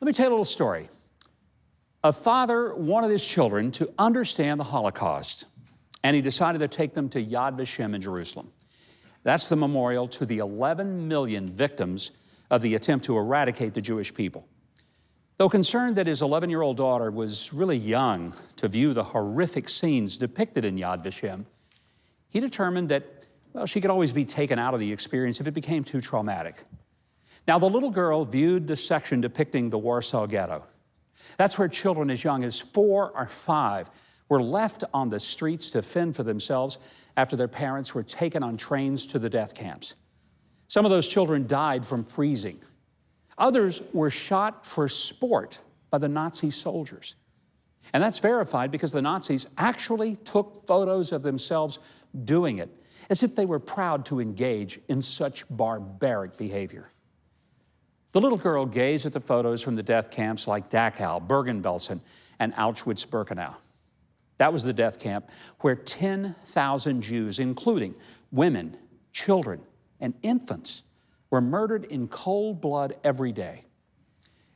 Let me tell you a little story. A father wanted his children to understand the Holocaust, and he decided to take them to Yad Vashem in Jerusalem. That's the memorial to the 11 million victims of the attempt to eradicate the Jewish people. Though concerned that his 11-year-old daughter was really young to view the horrific scenes depicted in Yad Vashem, he determined that, well, she could always be taken out of the experience if it became too traumatic. Now, the little girl viewed the section depicting the Warsaw Ghetto. That's where children as young as 4 or 5 were left on the streets to fend for themselves after their parents were taken on trains to the death camps. Some of those children died from freezing. Others were shot for sport by the Nazi soldiers. And that's verified because the Nazis actually took photos of themselves doing it, as if they were proud to engage in such barbaric behavior. The little girl gazed at the photos from the death camps like Dachau, Bergen-Belsen, and Auschwitz-Birkenau. That was the death camp where 10,000 Jews, including women, children, and infants, were murdered in cold blood every day.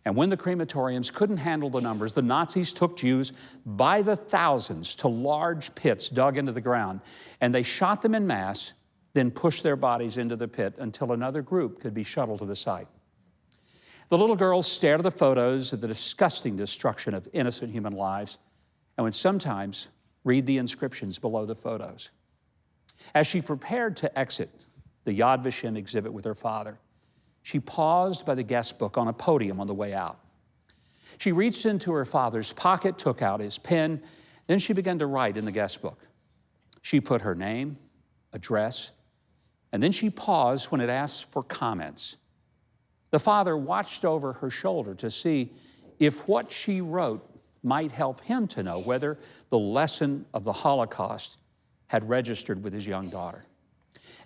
And when the crematoriums couldn't handle the numbers, the Nazis took Jews by the thousands to large pits dug into the ground, and they shot them in mass, then pushed their bodies into the pit until another group could be shuttled to the site. The little girl stared at the photos of the disgusting destruction of innocent human lives and would sometimes read the inscriptions below the photos. As she prepared to exit the Yad Vashem exhibit with her father, she paused by the guest book on a podium on the way out. She reached into her father's pocket, took out his pen, then she began to write in the guest book. She put her name, address, and then she paused when it asked for comments. The father watched over her shoulder to see if what she wrote might help him to know whether the lesson of the Holocaust had registered with his young daughter.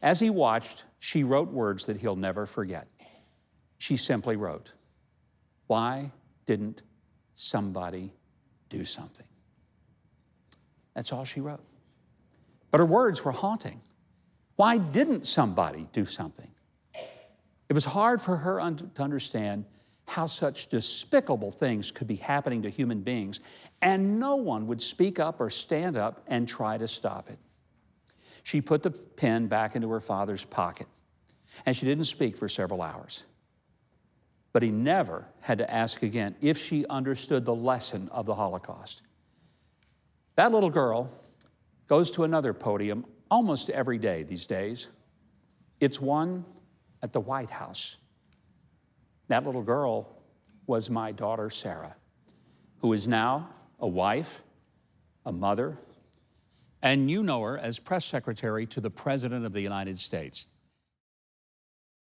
As he watched, she wrote words that he'll never forget. She simply wrote, "Why didn't somebody do something?" That's all she wrote. But her words were haunting. Why didn't somebody do something? It was hard for her to understand how such despicable things could be happening to human beings, and no one would speak up or stand up and try to stop it. She put the pen back into her father's pocket, and she didn't speak for several hours. But he never had to ask again if she understood the lesson of the Holocaust. That little girl goes to another podium almost every day these days. It's one at the White House. That little girl was my daughter, Sarah, who is now a wife, a mother, and you know her as press secretary to the President of the United States.